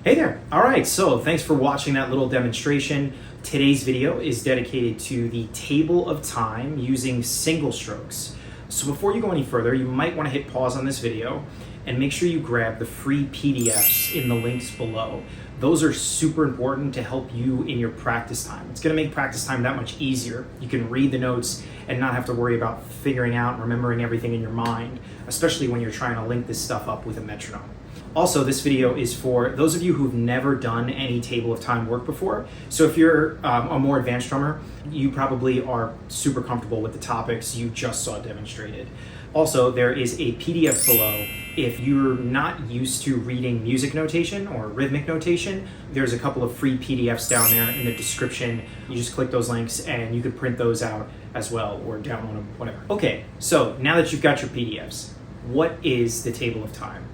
Hey there. All right, so thanks for watching that little demonstration. Today's video is dedicated to the table of time using single strokes. So before you go any further, you might want to hit pause on this video and make sure you grab the free PDFs in the links below. Those are super important to help you in your practice time. It's going to make practice time that much easier. You can read the notes and not have to worry about figuring out and remembering everything in your mind, especially when you're trying to link this stuff up with a metronome. Also, this video is for those of you who've never done any table of time work before. So if you're a more advanced drummer, you probably are super comfortable with the topics you just saw demonstrated. Also, there is a PDF below. If you're not used to reading music notation or rhythmic notation, there's a couple of free PDFs down there in the description. You just click those links and you could print those out as well or download them, whatever. Okay, so now that you've got your PDFs, what is the table of time?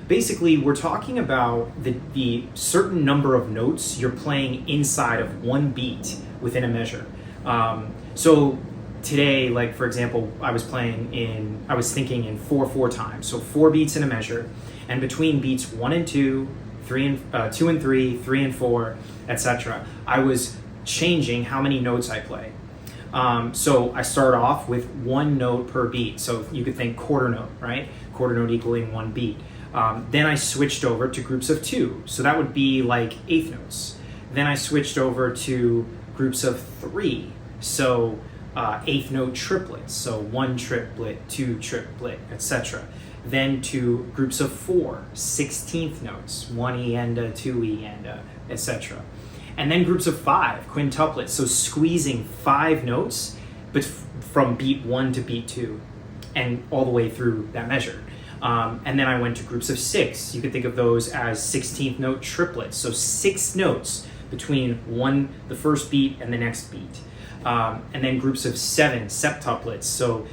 Basically, we're talking about the certain number of notes you're playing inside of one beat within a measure. So today, like for example, I was thinking in 4/4 time. So 4 beats in a measure, and between beats 1 and 2, 2 and 3, 3 and 4, etc. I was changing how many notes I play. So I start off with 1 note per beat. So you could think quarter note, right? Quarter note equaling 1 beat. Then I switched over to groups of 2. So that would be like eighth notes. Then I switched over to groups of 3. So eighth note triplets. So 1 triplet, 2 triplet, etc. Then to groups of 4, 16th notes, 1 eenda, 2 eenda, etc. And then groups of 5, quintuplets. So squeezing 5 notes, but from beat 1 to beat 2 and all the way through that measure. And then I went to groups of 6. You could think of those as 16th note triplets. So 6 notes between the first beat and the next beat. And then groups of 7, septuplets. So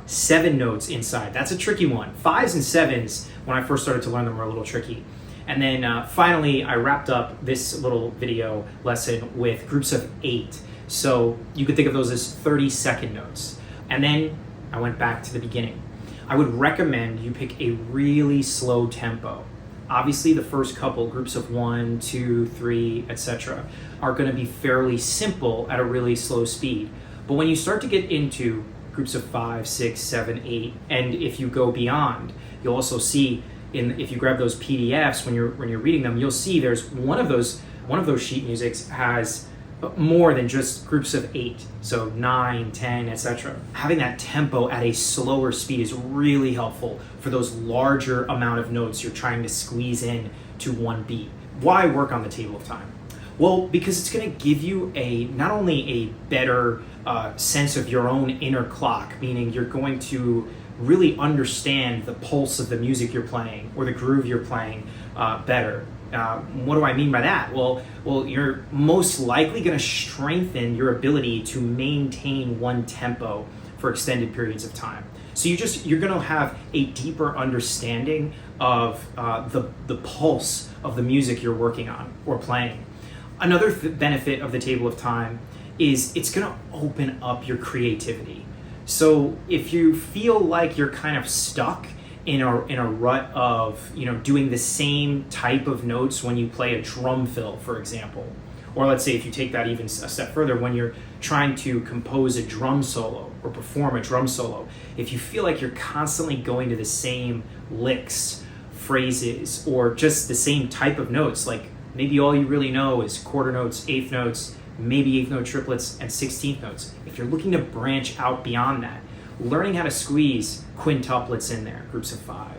7 notes inside. That's a tricky one. 5s and 7s, when I first started to learn them, were a little tricky. And then finally, I wrapped up this little video lesson with groups of 8. So you could think of those as 30-second notes. And then I went back to the beginning. I would recommend you pick a really slow tempo. Obviously, the first couple, groups of 1, 2, 3, etc., are going to be fairly simple at a really slow speed. But when you start to get into groups of 5, 6, 7, 8, and if you go beyond, you'll also see if you grab those PDFs when you're reading them, you'll see there's one of those sheet musics has more than just groups of 8, so 9, 10, etc. Having that tempo at a slower speed is really helpful for those larger amount of notes you're trying to squeeze in to one beat. Why work on the table of time? Well, because it's going to give you not only a better sense of your own inner clock, meaning you're going to really understand the pulse of the music you're playing or the groove you're playing better. What do I mean by that? Well, you're most likely going to strengthen your ability to maintain one tempo for extended periods of time. So you're going to have a deeper understanding of the pulse of the music you're working on or playing. Another benefit of the table of time is it's going to open up your creativity. So if you feel like you're kind of stuck in a rut of doing the same type of notes when you play a drum fill, for example, or let's say if you take that even a step further, when you're trying to compose a drum solo or perform a drum solo, if you feel like you're constantly going to the same licks, phrases, or just the same type of notes, like maybe all you really know is quarter notes, eighth notes, maybe eighth note triplets, and 16th notes. If you're looking to branch out beyond that, learning how to squeeze quintuplets in there, groups of 5.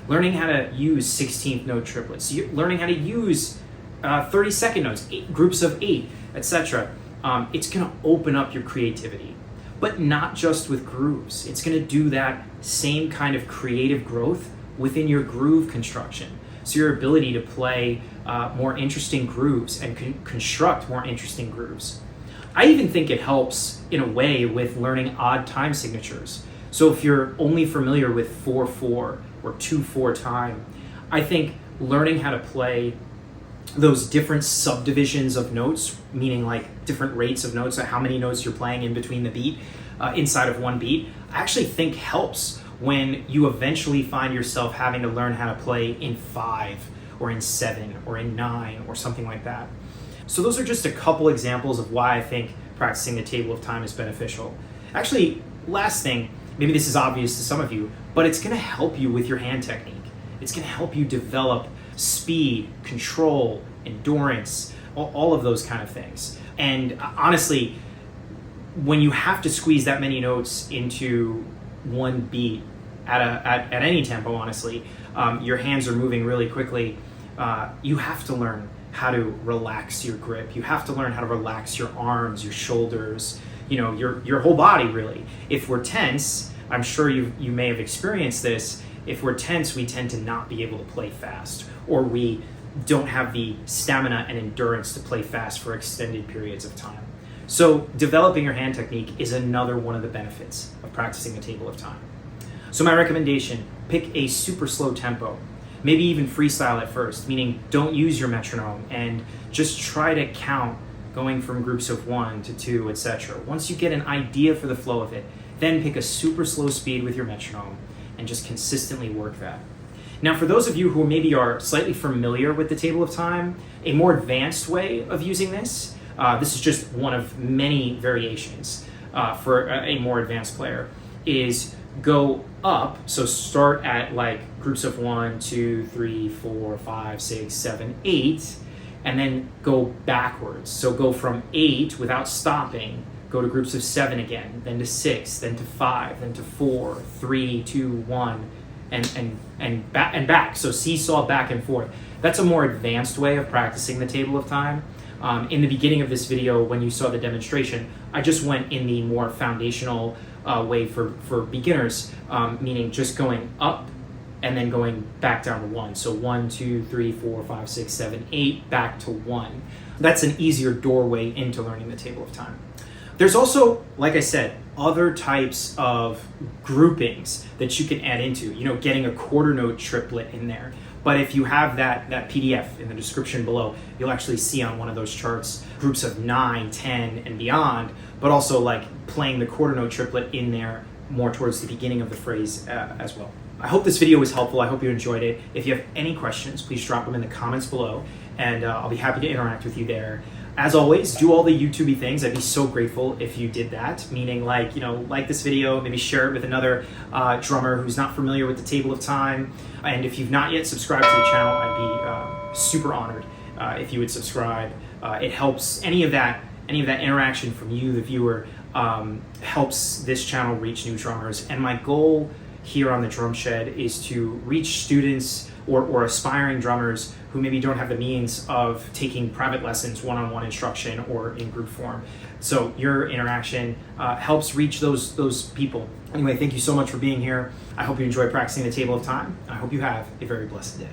Learning how to use 16th note triplets. Learning how to use 30-second notes, groups of 8, etc. It's going to open up your creativity. But not just with grooves. It's going to do that same kind of creative growth within your groove construction. So your ability to play more interesting grooves and construct more interesting grooves. I even think it helps in a way with learning odd time signatures. So if you're only familiar with 4/4 or 2/4 time, I think learning how to play those different subdivisions of notes, meaning like different rates of notes, how many notes you're playing in between the beat, inside of one beat, I actually think helps when you eventually find yourself having to learn how to play in 5 or in 7 or in 9 or something like that. So those are just a couple examples of why I think practicing the table of time is beneficial. Actually, last thing, maybe this is obvious to some of you, but it's going to help you with your hand technique. It's going to help you develop speed, control, endurance, all of those kind of things. And honestly, when you have to squeeze that many notes into one beat at any tempo, honestly, your hands are moving really quickly. You have to learn how to relax your grip. You have to learn how to relax your arms, your shoulders, your whole body, really. If we're tense, I'm sure you may have experienced this. If we're tense, we tend to not be able to play fast, or we don't have the stamina and endurance to play fast for extended periods of time. So developing your hand technique is another one of the benefits of practicing the table of time. So my recommendation, pick a super slow tempo. Maybe even freestyle at first, meaning don't use your metronome and just try to count going from groups of 1 to 2, etc. Once you get an idea for the flow of it, then pick a super slow speed with your metronome and just consistently work that. Now, for those of you who maybe are slightly familiar with the table of time, a more advanced way of using this, this is just one of many variations for a more advanced player, is go up. So start at like groups of 1, 2, 3, 4, 5, 6, 7, 8, and then go backwards. So go from 8 without stopping, go to groups of 7 again, then to 6, then to 5, then to 4, 3, 2, 1, and back. So seesaw back and forth. That's a more advanced way of practicing the table of time. In the beginning of this video, when you saw the demonstration, I just went in the more foundational way for beginners, meaning just going up and then going back down to 1. So 1, 2, 3, 4, 5, 6, 7, 8, back to 1. That's an easier doorway into learning the table of time. There's also, like I said, other types of groupings that you can add into, getting a quarter note triplet in there. But if you have that PDF in the description below, you'll actually see on one of those charts groups of 9, 10, and beyond, but also like playing the quarter note triplet in there more towards the beginning of the phrase as well. I hope this video was helpful. I hope you enjoyed it. If you have any questions, please drop them in the comments below, and I'll be happy to interact with you there. As always, do all the YouTube-y things. I'd be so grateful if you did that, meaning like this video, maybe share it with another drummer who's not familiar with the table of time. And if you've not yet subscribed to the channel, I'd be super honored if you would subscribe. It helps any of that interaction from you, the viewer, helps this channel reach new drummers. And my goal here on the DrumShed is to reach students or aspiring drummers who maybe don't have the means of taking private lessons, one-on-one instruction, or in group form. So your interaction helps reach those people. Anyway, thank you so much for being here. I hope you enjoy practicing the table of time. I hope you have a very blessed day.